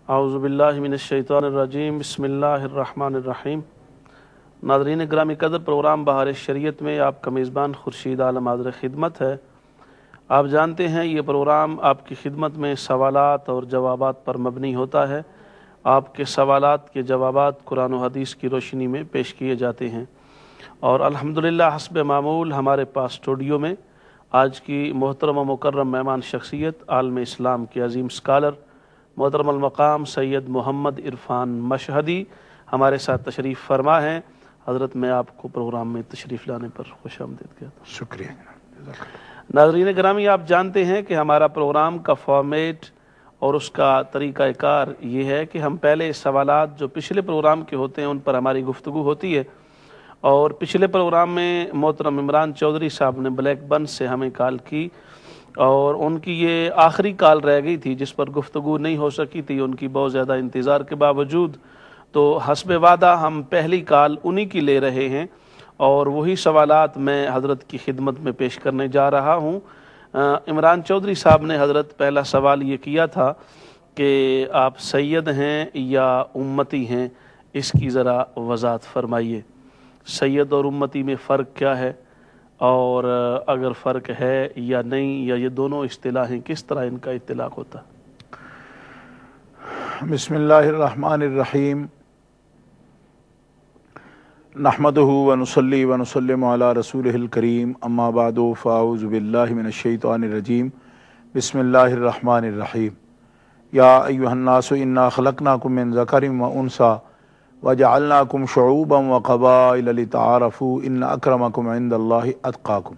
اعوذ باللہ من الشیطان الرجیم، بسم اللہ الرحمن الرحیم۔ ناظرین گرامی قدر، پروگرام بہار شریعت میں آپ کا میزبان خورشید عالم حاضر خدمت ہے۔ آپ جانتے ہیں یہ پروگرام آپ کی خدمت میں سوالات اور جوابات پر مبنی ہوتا ہے۔ آپ کے سوالات کے جوابات قرآن و حدیث کی روشنی میں پیش کیے جاتے ہیں، اور الحمدللہ حسب معمول ہمارے پاس اسٹوڈیو میں آج کی محترم و مکرم مہمان شخصیت عالم اسلام کے عظیم اسکالر محترم المقام سید محمد عرفان مشہدی ہمارے ساتھ تشریف فرما ہیں۔ حضرت میں آپ کو پروگرام میں تشریف لانے پر خوش آمدید کہتا ہوں۔ شکریہ۔ ناظرین گرامی، آپ جانتے ہیں کہ ہمارا پروگرام کا فارمیٹ اور اس کا طریقہ کار یہ ہے کہ ہم پہلے سوالات جو پچھلے پروگرام کے ہوتے ہیں ان پر ہماری گفتگو ہوتی ہے، اور پچھلے پروگرام میں محترم عمران چودھری صاحب نے بلیک بن سے ہمیں کال کی، اور ان کی یہ آخری کال رہ گئی تھی جس پر گفتگو نہیں ہو سکی تھی ان کی بہت زیادہ انتظار کے باوجود۔ تو حسب وعدہ ہم پہلی کال انہی کی لے رہے ہیں، اور وہی سوالات میں حضرت کی خدمت میں پیش کرنے جا رہا ہوں۔ عمران چودھری صاحب نے حضرت پہلا سوال یہ کیا تھا کہ آپ سید ہیں یا امتی ہیں، اس کی ذرا وضاحت فرمائیے۔ سید اور امتی میں فرق کیا ہے، اور اگر فرق ہے یا نہیں، یا یہ دونوں اصطلاحیں کس طرح ان کا اطلاق ہوتا؟ بسم اللہ الرحمن الرحیم، نحمدہ ونصلی ونسلم علی رسولہ الکریم، اما بعد فاعوذ باللہ من الشیطان الرجیم، بسم اللہ الرحمن الرحیم۔ یا ایہا الناس انا خلقناکم من ذکر و انثی وجعلناکم شعوبا وقبائل لتعارفوا ان اکرمکم عند اللہ اتقاکم۔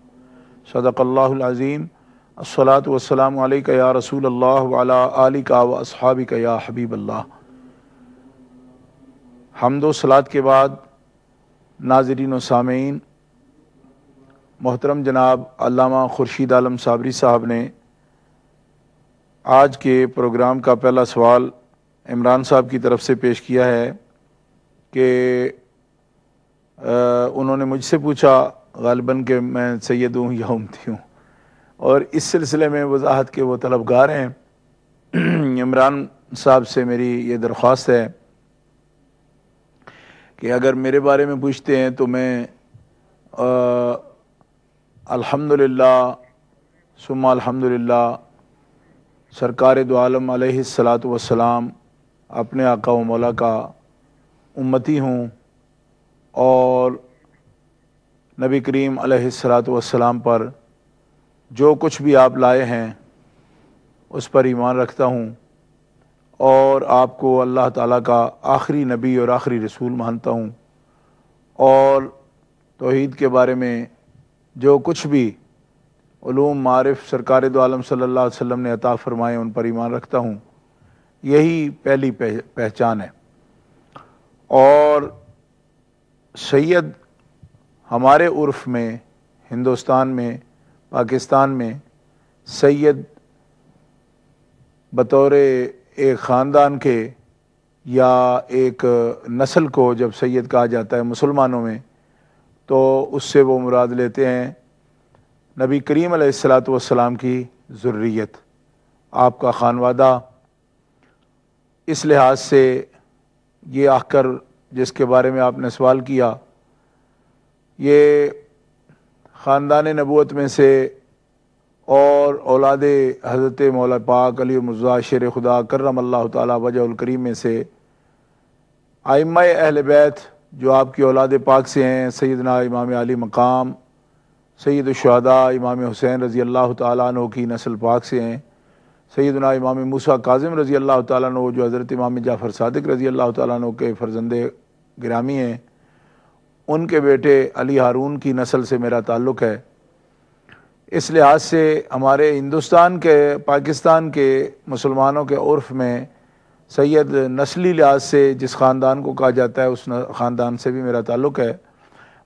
صدق اللہ العظیم۔ الصلاۃ والسلام علیک یا رسول اللہ وعلی آلک و اصحابک یا حبیب اللہ۔ حمد و صلاۃ کے بعد ناظرین و سامعین، محترم جناب علامہ خورشید عالم صابری صاحب نے آج کے پروگرام کا پہلا سوال عمران صاحب کی طرف سے پیش کیا ہے کہ انہوں نے مجھ سے پوچھا غالباً کہ میں سید ہوں یا امتی ہوں، اور اس سلسلے میں وضاحت کے وہ طلبگار ہیں۔ عمران صاحب سے میری یہ درخواست ہے کہ اگر میرے بارے میں پوچھتے ہیں تو میں الحمدللہ ثم الحمدللہ سرکار دو عالم علیہ الصلاۃ والسلام اپنے آقا و مولا کا امتی ہوں، اور نبی کریم علیہ الصلاۃ والسلام پر جو کچھ بھی آپ لائے ہیں اس پر ایمان رکھتا ہوں، اور آپ کو اللہ تعالیٰ کا آخری نبی اور آخری رسول مانتا ہوں، اور توحید کے بارے میں جو کچھ بھی علوم معارف سرکار دو عالم صلی اللہ علیہ وسلم نے عطا فرمائے ان پر ایمان رکھتا ہوں۔ یہی پہلی پہچان ہے۔ اور سید ہمارے عرف میں، ہندوستان میں، پاکستان میں، سید بطور ایک خاندان کے یا ایک نسل کو جب سید کہا جاتا ہے مسلمانوں میں، تو اس سے وہ مراد لیتے ہیں نبی کریم علیہ الصلاۃ والسلام کی ذریت، آپ کا خانوادہ۔ اس لحاظ سے یہ آخر جس کے بارے میں آپ نے سوال کیا، یہ خاندان نبوت میں سے اور اولاد حضرت مولا پاک علی مرضیٰ شیر خدا کرم اللہ تعالی وجہ الکریم میں سے ائمہ اہل بیت جو آپ کی اولاد پاک سے ہیں، سیدنا امام علی مقام، سید الشہداء امام حسین رضی اللہ تعالیٰ عنہ کی نسل پاک سے ہیں، سیدنا امام موسیٰ کاظم رضی اللہ تعالیٰ عنہ جو حضرت امام جعفر صادق رضی اللہ تعالیٰ عنہ کے فرزند گرامی ہیں، ان کے بیٹے علی ہارون کی نسل سے میرا تعلق ہے۔ اس لحاظ سے ہمارے ہندوستان کے، پاکستان کے مسلمانوں کے عرف میں سید نسلی لحاظ سے جس خاندان کو کہا جاتا ہے اس خاندان سے بھی میرا تعلق ہے،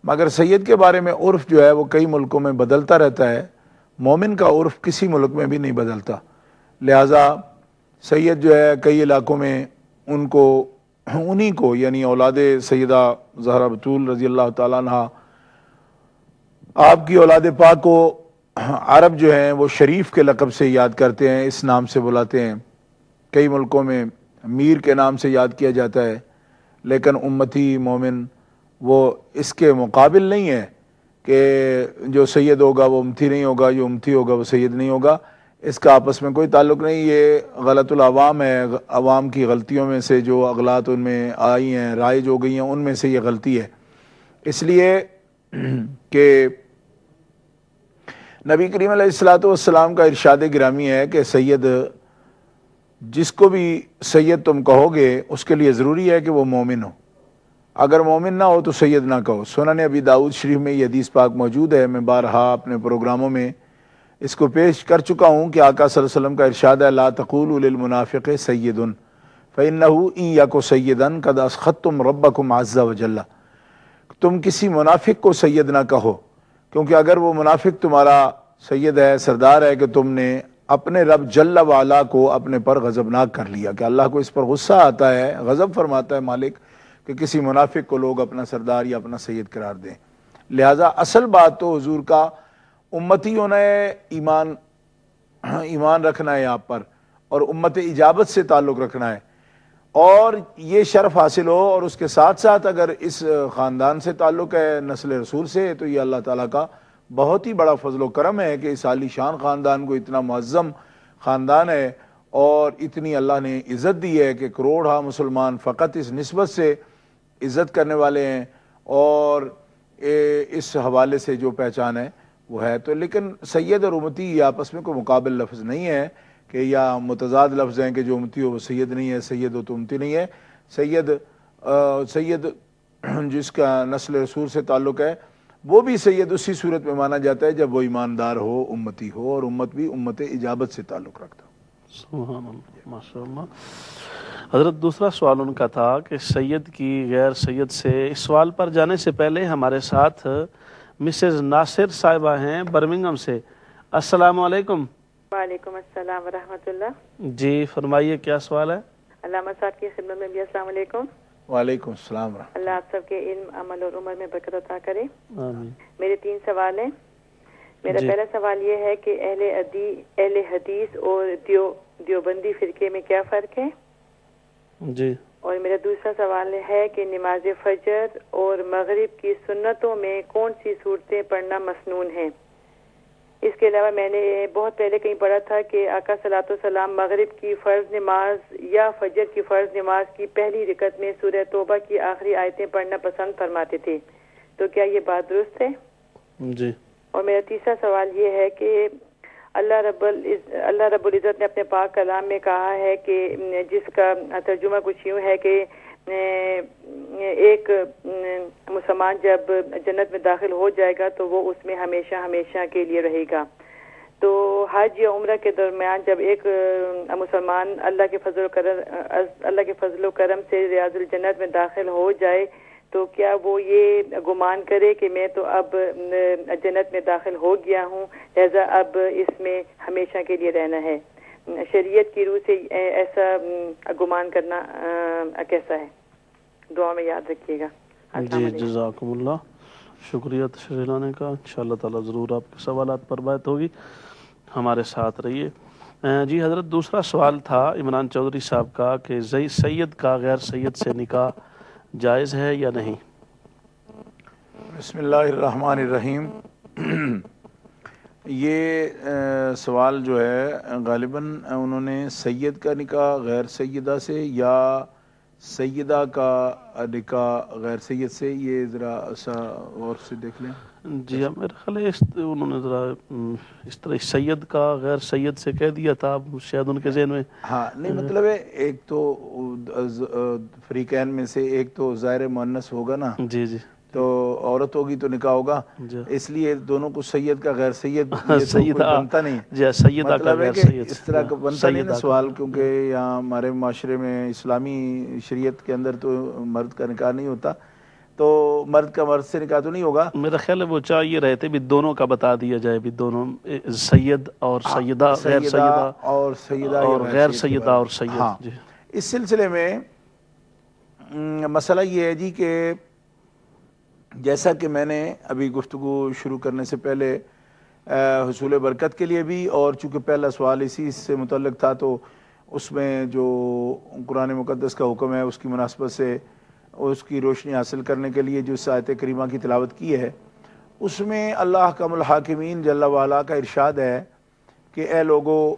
مگر سید کے بارے میں عرف جو ہے وہ کئی ملکوں میں بدلتا رہتا ہے۔ مومن کا عرف کسی ملک میں بھی نہیں بدلتا، لہٰذا سید جو ہے کئی علاقوں میں انہی کو یعنی اولاد سیدہ زہرا بتول رضی اللہ تعالیٰ عنہ، آپ کی اولاد پاک کو عرب جو ہیں وہ شریف کے لقب سے یاد کرتے ہیں، اس نام سے بلاتے ہیں۔ کئی ملکوں میں میر کے نام سے یاد کیا جاتا ہے، لیکن امتی مومن وہ اس کے مقابل نہیں ہے کہ جو سید ہوگا وہ امتی نہیں ہوگا، جو امتی ہوگا وہ سید نہیں ہوگا۔ اس کا آپس میں کوئی تعلق نہیں، یہ غلط العوام ہے، عوام کی غلطیوں میں سے جو اغلاط ان میں آئی ہیں، رائج ہو گئی ہیں، ان میں سے یہ غلطی ہے۔ اس لیے کہ نبی کریم علیہ السلام کا ارشاد گرامی ہے کہ سید، جس کو بھی سید تم کہو گے اس کے لیے ضروری ہے کہ وہ مومن ہو، اگر مومن نہ ہو تو سید نہ کہو۔ سنن ابی داؤد شریف میں یہ حدیث پاک موجود ہے، میں بارہا اپنے پروگراموں میں اس کو پیش کر چکا ہوں کہ آقا صلی اللہ علیہ وسلم کا ارشاد ہے لا تقولوا للمنافق سید فإنه إن يك سیدا قد اسخطتم ربكم عز وجل، تم کسی منافق کو سید نہ کہو، کیونکہ اگر وہ منافق تمہارا سید ہے، سردار ہے، کہ تم نے اپنے رب جل وعلا کو اپنے پر غضبناک کر لیا، کہ اللہ کو اس پر غصہ آتا ہے، غضب فرماتا ہے مالک کہ کسی منافق کو لوگ اپنا سردار یا اپنا سید قرار دیں۔ لہٰذا اصل بات تو حضور کا امتی ہونا ہے، ایمان رکھنا ہے آپ پر، اور امت اجابت سے تعلق رکھنا ہے، اور یہ شرف حاصل ہو، اور اس کے ساتھ ساتھ اگر اس خاندان سے تعلق ہے، نسل رسول سے، تو یہ اللہ تعالیٰ کا بہت ہی بڑا فضل و کرم ہے کہ اس عالی شان خاندان کو، اتنا معظم خاندان ہے، اور اتنی اللہ نے عزت دی ہے کہ کروڑا مسلمان فقط اس نسبت سے عزت کرنے والے ہیں، اور اس حوالے سے جو پہچان ہے وہ ہے۔ تو لیکن سید اور امتی یہ آپس میں کوئی مقابل لفظ نہیں ہے کہ یا متضاد لفظ ہیں کہ جو امتی ہو وہ سید نہیں ہے، سید ہو تو امتی نہیں ہے۔ سید جس کا نسل رسول سے تعلق ہے وہ بھی سید اسی صورت میں مانا جاتا ہے جب وہ ایماندار ہو، امتی ہو، اور امت بھی امت اجابت سے تعلق رکھتا ہو۔ سبحان اللہ، ماشاء اللہ۔ حضرت دوسرا سوال ان کا تھا کہ سید کی غیر سید سے، اس سوال پر جانے سے پہلے ہمارے ساتھ مسز ناصر صاحبہ ہیں برمنگھم سے۔ السلام علیکم۔ وعلیکم السلام ورحمۃ اللہ۔ جی فرمائیے، کیا سوال ہے؟ علامہ صاحب کی خدمت میں بھی السلام علیکم۔ وعلیکم السلام ورحمۃ اللہ آپ سب کے علم، عمل اور عمر میں برکت عطا کرے۔ آمین۔ میرے 3 سوال ہیں۔ میرا پہلا سوال یہ ہے کہ اہل حدیث اور دیوبندی فرقے میں کیا فرق ہے؟ جی۔ اور میرا دوسرا سوال ہے کہ نماز فجر اور مغرب کی سنتوں میں کون سی صورتیں پڑھنا مسنون ہیں؟ اس کے علاوہ میں نے بہت پہلے کہیں پڑھا تھا کہ آقا صلی اللہ علیہ وسلم مغرب کی فرض نماز یا فجر کی فرض نماز کی پہلی رکعت میں سورہ توبہ کی آخری آیتیں پڑھنا پسند فرماتے تھے، تو کیا یہ بات درست ہے؟ جی۔ اور میرا تیسرا سوال یہ ہے کہ اللہ رب العزت نے اپنے پاک کلام میں کہا ہے کہ جس کا ترجمہ کچھ یوں ہے کہ ایک مسلمان جب جنت میں داخل ہو جائے گا تو وہ اس میں ہمیشہ ہمیشہ کے لیے رہے گا۔ تو حج یا عمرہ کے درمیان جب ایک مسلمان اللہ کے فضل و کرم سے ریاض الجنت میں داخل ہو جائے تو کیا وہ یہ گمان کرے کہ میں تو اب جنت میں داخل ہو گیا ہوں، لہذا اب اس میں ہمیشہ کے لیے رہنا ہے؟ شریعت کی روح سے ایسا گمان کرنا کیسا ہے؟ دعا میں یاد رکھیے گا۔ جی جزاکم اللہ، شکریہ تشریح لانے کا۔ انشاءاللہ تعالی ضرور آپ کے سوالات پر بات ہوگی، ہمارے ساتھ رہیے۔ جی حضرت دوسرا سوال تھا عمران چودھری صاحب کا کہ سید کا غیر سید سے نکاح جائز ہے یا نہیں؟ بسم اللہ الرحمن الرحیم۔ یہ سوال جو ہے غالباً انہوں نے سید کا نکاح غیر سیدہ سے یا سیدہ کا نکاح غیر سید سے، یہ ذرا ایسا غور سے دیکھ لیں۔ جی ہاں، میرا خیال ہے انہوں نے ذرا اس طرح سید کا غیر سید سے کہہ دیا تھا، شاید ان کے ذہن میں۔ ہاں نہیں، مطلب ہے ایک تو فریقین میں سے ایک تو ظاہر مؤنث ہوگا نا، جی جی، تو عورت ہوگی تو نکاح ہوگا، اس لیے دونوں کو سید کا غیر سید بنتا نہیں، جی سیدہ کا مطلب ہے غیر کہ سید اس طرح کا بنتا نہیں نا سوال، کیونکہ یہاں ہمارے معاشرے میں اسلامی شریعت کے اندر تو مرد کا نکاح نہیں ہوتا، تو مرد کا مرد سے نکاح تو نہیں ہوگا۔ میرا خیال ہے وہ چاہیے رہتے بھی دونوں کا بتا دیا جائے، بھی دونوں سید اور سیدہ، غیر سیدہ اور سیدہ اور غیر سیدہ اور سید۔ ہاں، اس سلسلے میں مسئلہ یہ ہے جی کہ جیسا کہ میں نے ابھی گفتگو شروع کرنے سے پہلے حصول برکت کے لیے بھی، اور چونکہ پہلا سوال اسی سے متعلق تھا تو اس میں جو قرآن مقدس کا حکم ہے اس کی مناسبت سے اس کی روشنی حاصل کرنے کے لیے جو اس آیت کریمہ کی تلاوت کی ہے، اس میں اللہ احکم الحاکمین جل وعلا کا ارشاد ہے کہ اے لوگو،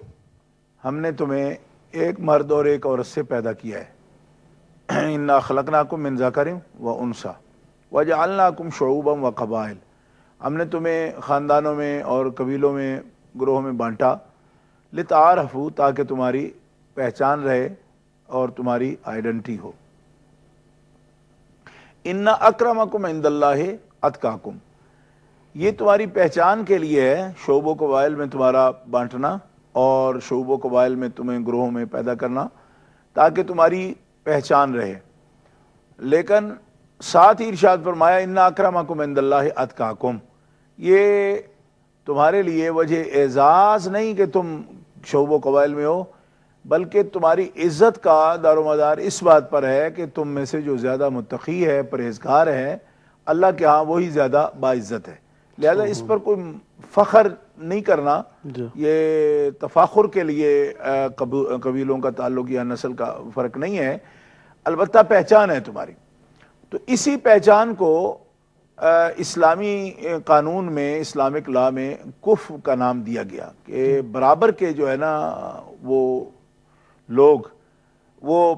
ہم نے تمہیں ایک مرد اور ایک عورت سے پیدا کیا ہے، انا خلقناکم من ذکر و انثی وجعلناکم شعوبا و قبائل، ہم نے تمہیں خاندانوں میں اور قبیلوں میں، گروہوں میں بانٹا، لتعارفوا، تاکہ تمہاری پہچان رہے اور تمہاری آئیڈنٹی ہو۔ ان اکرمکم عند اللہ اتقاکم، یہ تمہاری پہچان کے لیے ہے، شعب و قبائل میں تمہارا بانٹنا اور شعب و قبائل میں تمہیں گروہوں میں پیدا کرنا تاکہ تمہاری پہچان رہے۔ لیکن ساتھ ہی ارشاد فرمایا ان اکرمکم عند اللہ اتقاکم، یہ تمہارے لیے وجہ اعزاز نہیں کہ تم شعب و قبائل میں ہو، بلکہ تمہاری عزت کا دار و مدار اس بات پر ہے کہ تم میں سے جو زیادہ متقی ہے، پرہیزگار ہے، اللہ کے ہاں وہی زیادہ باعزت ہے۔ لہذا اس پر کوئی فخر نہیں کرنا، یہ تفاخر کے لیے قبیلوں کا تعلق یا نسل کا فرق نہیں ہے، البتہ پہچان ہے تمہاری۔ تو اسی پہچان کو اسلامی قانون میں، اسلامک لا میں کف کا نام دیا گیا کہ برابر کے جو ہے نا وہ لوگ، وہ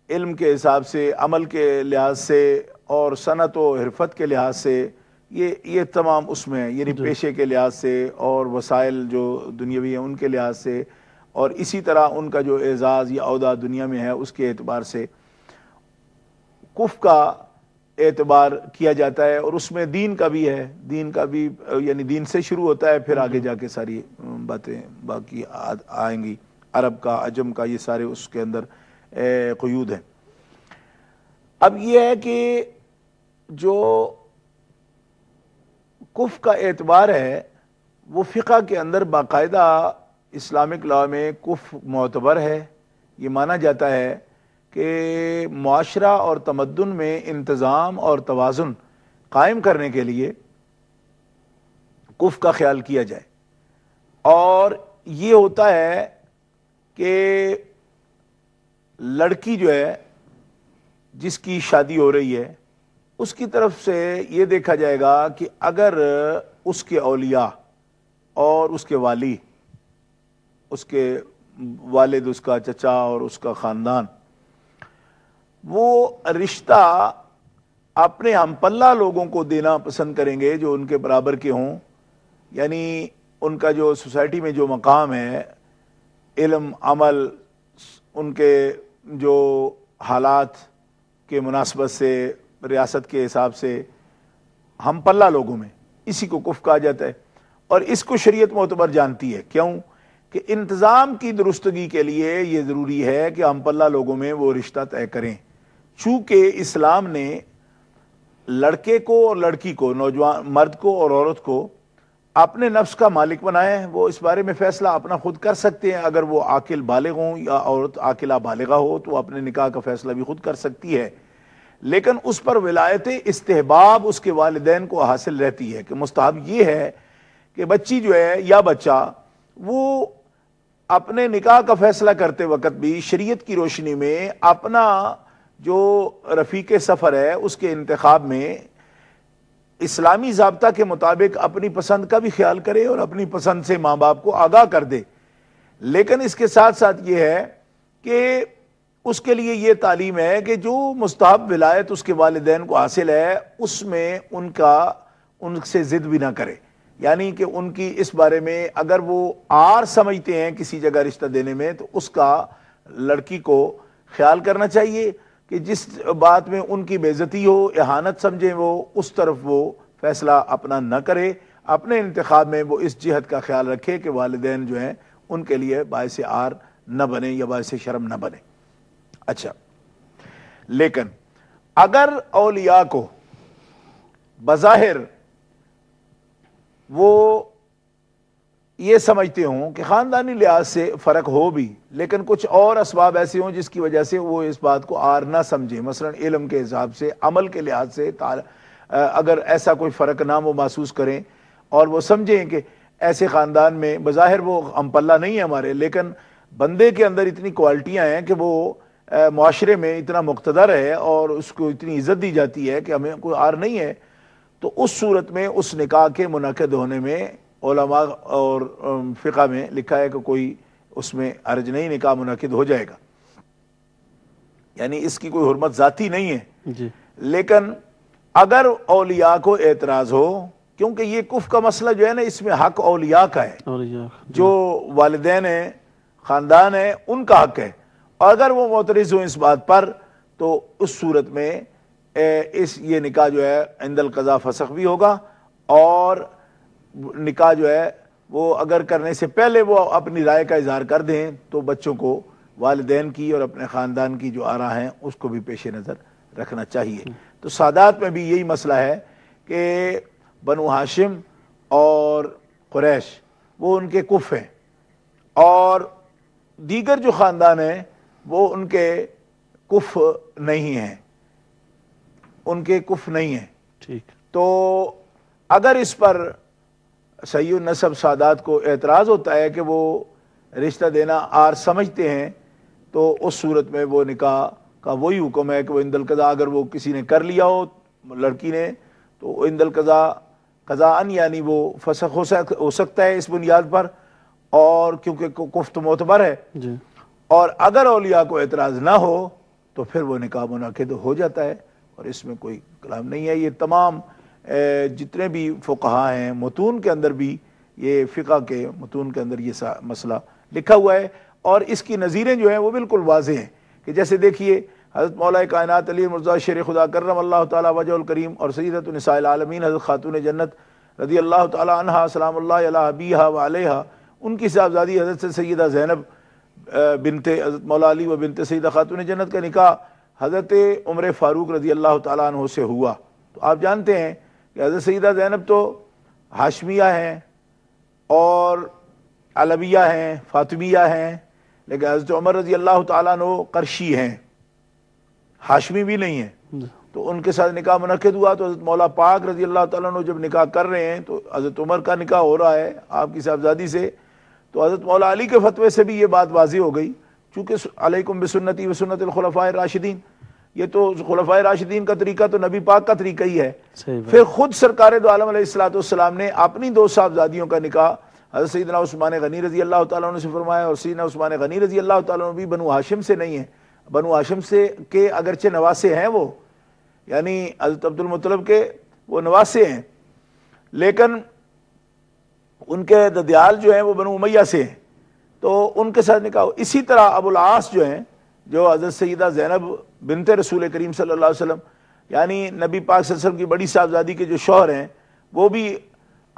علم کے حساب سے، عمل کے لحاظ سے اور صنعت و حرفت کے لحاظ سے، یہ تمام اس میں، یعنی پیشے کے لحاظ سے اور وسائل جو دنیاوی ہیں ان کے لحاظ سے، اور اسی طرح ان کا جو اعزاز یا عہدہ دنیا میں ہے اس کے اعتبار سے کف کا اعتبار کیا جاتا ہے، اور اس میں دین کا بھی ہے، دین کا بھی یعنی دین سے شروع ہوتا ہے، پھر آگے جا کے ساری باتیں باقی آئیں گی، عرب کا، عجم کا، یہ سارے اس کے اندر قیود ہیں۔ اب یہ ہے کہ جو کف کا اعتبار ہے وہ فقہ کے اندر باقاعدہ اسلامک لا میں کف معتبر ہے، یہ مانا جاتا ہے کہ معاشرہ اور تمدن میں انتظام اور توازن قائم کرنے کے لیے کف کا خیال کیا جائے، اور یہ ہوتا ہے کہ لڑکی جو ہے جس کی شادی ہو رہی ہے اس کی طرف سے یہ دیکھا جائے گا کہ اگر اس کے اولیاء اور اس کے والی، اس کے والد، اس کا چچا اور اس کا خاندان، وہ رشتہ اپنے ہم پلہ لوگوں کو دینا پسند کریں گے جو ان کے برابر کے ہوں، یعنی ان کا جو سوسائٹی میں جو مقام ہے، علم، عمل، ان کے جو حالات کے مناسبت سے، ریاست کے حساب سے ہم پلہ لوگوں میں، اسی کو کف کہا جاتا ہے، اور اس کو شریعت معتبر جانتی ہے۔ کیوں؟ کہ انتظام کی درستگی کے لیے یہ ضروری ہے کہ ہم پلہ لوگوں میں وہ رشتہ طے کریں، چونکہ اسلام نے لڑکے کو اور لڑکی کو، نوجوان مرد کو اور عورت کو اپنے نفس کا مالک بنایا ہے، وہ اس بارے میں فیصلہ اپنا خود کر سکتے ہیں، اگر وہ عاقل بالغ ہوں یا عورت عاقلہ بالغہ ہو تو اپنے نکاح کا فیصلہ بھی خود کر سکتی ہے، لیکن اس پر ولایت استحباب اس کے والدین کو حاصل رہتی ہے، کہ مستحب یہ ہے کہ بچی جو ہے یا بچہ وہ اپنے نکاح کا فیصلہ کرتے وقت بھی شریعت کی روشنی میں اپنا جو رفیق سفر ہے اس کے انتخاب میں اسلامی ضابطہ کے مطابق اپنی پسند کا بھی خیال کرے اور اپنی پسند سے ماں باپ کو آگاہ کر دے، لیکن اس کے ساتھ ساتھ یہ ہے کہ اس کے لیے یہ تعلیم ہے کہ جو مستحب ولایت اس کے والدین کو حاصل ہے اس میں ان سے ضد بھی نہ کرے، یعنی کہ ان کی اس بارے میں اگر وہ آر سمجھتے ہیں کسی جگہ رشتہ دینے میں تو اس کا لڑکی کو خیال کرنا چاہیے کہ جس بات میں ان کی بے عزتی ہو، اہانت سمجھیں، وہ اس طرف وہ فیصلہ اپنا نہ کرے، اپنے انتخاب میں وہ اس جہت کا خیال رکھے کہ والدین جو ہیں ان کے لیے باعث آر نہ بنے یا باعث شرم نہ بنے۔ اچھا، لیکن اگر اولیاء کو بظاہر وہ یہ سمجھتے ہوں کہ خاندانی لحاظ سے فرق ہو بھی، لیکن کچھ اور اسباب ایسے ہوں جس کی وجہ سے وہ اس بات کو آر نہ سمجھیں، مثلا علم کے حساب سے، عمل کے لحاظ سے اگر ایسا کوئی فرق نہ وہ محسوس کریں اور وہ سمجھیں کہ ایسے خاندان میں بظاہر وہ ہم پلہ نہیں ہے ہمارے، لیکن بندے کے اندر اتنی کوالٹیاں ہیں کہ وہ معاشرے میں اتنا مقتدر ہے اور اس کو اتنی عزت دی جاتی ہے کہ ہمیں کوئی عار نہیں ہے، تو اس صورت میں اس نکاح کے منعقد ہونے میں علماء اور فقہ میں لکھا ہے کہ کوئی اس میں حرج نہیں، نکاح منعقد ہو جائے گا، یعنی اس کی کوئی حرمت ذاتی نہیں ہے جی لیکن اگر اولیاء کو اعتراض ہو، کیونکہ یہ کف کا مسئلہ جو ہے نا اس میں حق اولیاء کا ہے، اور یہ جو والدین ہیں خاندان ہیں ان کا حق ہے، اور اگر وہ معترض ہوں اس بات پر تو اس صورت میں یہ نکاح جو ہے عند القضاء فسخ بھی ہوگا، اور نکاح جو ہے وہ اگر کرنے سے پہلے وہ اپنی رائے کا اظہار کر دیں تو بچوں کو والدین کی اور اپنے خاندان کی جو آراء ہیں اس کو بھی پیش نظر رکھنا چاہیے۔ تو سادات میں بھی یہی مسئلہ ہے کہ بنو ہاشم اور قریش وہ ان کے کف ہیں، اور دیگر جو خاندان ہیں وہ ان کے کف نہیں ہیں، ان کے کف نہیں ہیں۔ ٹھیک، تو اگر اس پر صحیح النسب سادات کو اعتراض ہوتا ہے کہ وہ رشتہ دینا عار سمجھتے ہیں، تو اس صورت میں وہ نکاح کا وہی حکم ہے کہ وہ عند القضاء، اگر وہ کسی نے کر لیا ہو لڑکی نے تو عند القضاء قضاءً یعنی وہ فسخ ہو سکتا ہے اس بنیاد پر، اور کیونکہ کفت معتبر ہے، جی اور اگر اولیاء کو اعتراض نہ ہو تو پھر وہ نکاح منعقد ہو جاتا ہے، اور اس میں کوئی کلام نہیں ہے۔ یہ تمام جتنے بھی فقہاء ہیں متون کے اندر بھی، یہ فقہ کے متون کے اندر یہ مسئلہ لکھا ہوا ہے، اور اس کی نظیریں جو ہیں وہ بالکل واضح ہیں کہ جیسے دیکھیے حضرت مولا کائنات علی مرضی شیر خدا کرم اللہ تعالیٰ وجہ الکریم اور سیدۃ النساء العالمین حضرت خاتون جنت رضی اللہ تعالیٰ عنہا سلام اللہ علیہ ابیہا و علیہا، ان کی صاحبزادی حضرت سیدہ زینب بنت حضرت مولا علی و بنت سیدہ خاتون جنت کا نکاح حضرت عمر فاروق رضی اللہ تعالیٰ عنہ سے ہوا۔ تو آپ جانتے ہیں کہ حضرت سیدہ زینب تو ہاشمیہ ہیں اور علویہ ہیں، فاطمیہ ہیں، لیکن حضرت عمر رضی اللہ تعالیٰ عنہ قرشی ہیں، ہاشمی بھی نہیں ہیں۔ تو ان کے ساتھ نکاح منعقد ہوا، تو حضرت مولا پاک رضی اللہ تعالیٰ عنہ جب نکاح کر رہے ہیں تو حضرت عمر کا نکاح ہو رہا ہے آپ کی صاحبزادی سے، تو حضرت مولا علی کے فتوے سے بھی یہ بات واضح ہو گئی، چونکہ علیکم بسنتی و سنت الخلفاء الراشدین، یہ تو خلفاء راشدین کا طریقہ تو نبی پاک کا طریقہ ہی ہے۔ پھر خود سرکار دو عالم علیہ السلام نے اپنی دو صاحبزادیوں کا نکاح حضرت سیدنا عثمان غنی رضی اللہ تعالیٰ عنہ سے فرمایا، اور سیدنا عثمان غنی رضی اللہ تعالیٰ عنہ بھی بنو ہاشم سے نہیں ہیں، بنو ہاشم سے کے اگرچہ نواسے ہیں وہ، یعنی حضرت عبد المطلب کے وہ نواسے ہیں، لیکن ان کے ددیال جو ہیں وہ بنو امیہ سے ہیں، تو ان کے ساتھ نکاح۔ اسی طرح ابو العاص جو ہیں، جو حضرت سیدہ زینب بنت رسول کریم صلی اللہ علیہ وسلم یعنی نبی پاک صلی اللہ علیہ وسلم کی بڑی صاحبزادی کے جو شوہر ہیں وہ بھی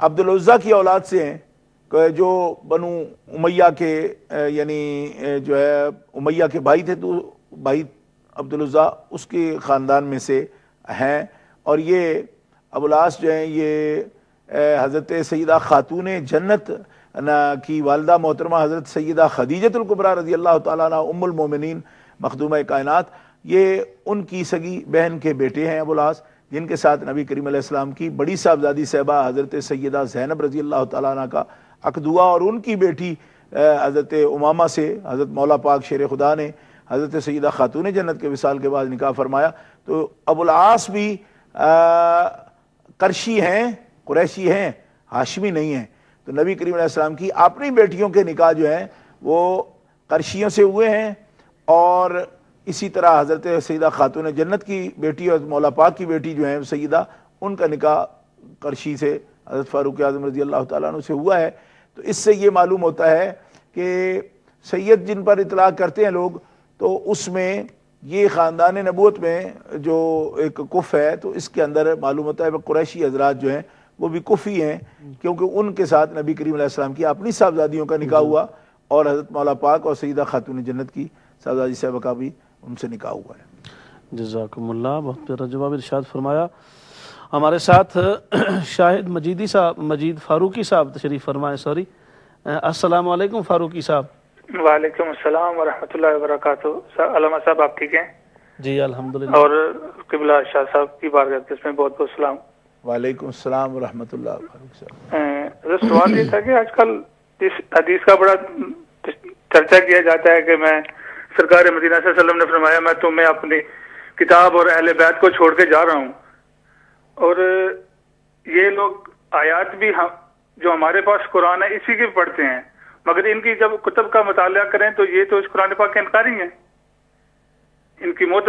عبد العزیٰ کی اولاد سے ہیں، جو بنو امیہ کے یعنی جو ہے امیہ کے بھائی تھے، تو بھائی عبد العزیٰ اس کے خاندان میں سے ہیں، اور یہ ابو العاص جو ہیں یہ حضرت سیدہ خاتون جنت کی والدہ محترمہ حضرت سیدہ خدیجۃ الکبریٰ رضی اللہ تعالیٰ عنہ ام المومنین مخدومہ کائنات، یہ ان کی سگی بہن کے بیٹے ہیں ابو العاص، جن کے ساتھ نبی کریم علیہ السلام کی بڑی صاحبزادی صاحبہ حضرت سیدہ زینب رضی اللہ تعالیٰ عنہ کا عقد ہوا، اور ان کی بیٹی حضرت امامہ سے حضرت مولا پاک شیر خدا نے حضرت سیدہ خاتون جنت کے وصال کے بعد نکاح فرمایا۔ تو ابو العاص بھی قرشی ہیں، قریشی ہیں، ہاشمی نہیں ہیں۔ تو نبی کریم علیہ السلام کی اپنی بیٹیوں کے نکاح جو ہیں وہ قرشیوں سے ہوئے ہیں، اور اسی طرح حضرت سیدہ خاتون جنت کی بیٹی اور مولا پاک کی بیٹی جو ہیں سیدہ، ان کا نکاح قرشی سے حضرت فاروق اعظم رضی اللہ تعالیٰ عنہ سے ہوا ہے۔ تو اس سے یہ معلوم ہوتا ہے کہ سید جن پر اطلاق کرتے ہیں لوگ، تو اس میں یہ خاندان نبوت میں جو ایک کف ہے، تو اس کے اندر معلوم ہوتا ہے کہ قریشی حضرات جو ہیں وہ بھی کفی ہیں، کیونکہ ان کے ساتھ نبی کریم علیہ السلام کی اپنی صاحبزادیوں کا نکاح ہوا، اور حضرت مولا پاک اور سیدہ خاتون جنت کی صاحبزادی صاحبہ کا بھی ان سے نکاح ہوا ہے۔ جزاکم اللہ، بہت پیارا جواب ارشاد فرمایا۔ ہمارے ساتھ شاہد مجیدی صاحب، مجید فاروقی صاحب تشریف فرمائے، سوری۔ السلام علیکم فاروقی صاحب۔ وعلیکم السلام ورحمۃ اللہ وبرکاتہ۔ علامہ صاحب آپ ٹھیک ہیں؟ جی الحمدللہ۔ اور قبلہ شاہ صاحب کی بارگاہ میں بہت بہت سلام۔ وعلیکم السلام ورحمۃ اللہ۔ سوال یہ تھا کہ آج کل اس حدیث کا بڑا چرچا کیا جاتا ہے کہ میں سرکار مدینہ صلی اللہ علیہ وسلم نے فرمایا میں تمہیں اپنی کتاب اور اہل بیت کو چھوڑ کے جا رہا ہوں، اور یہ لوگ آیات بھی جو ہمارے پاس قرآن ہے اسی کی پڑھتے ہیں، مگر ان کی جب کتب کا مطالعہ کریں تو یہ تو اس قرآن پاک کے انکاری ہیں، ان کی موت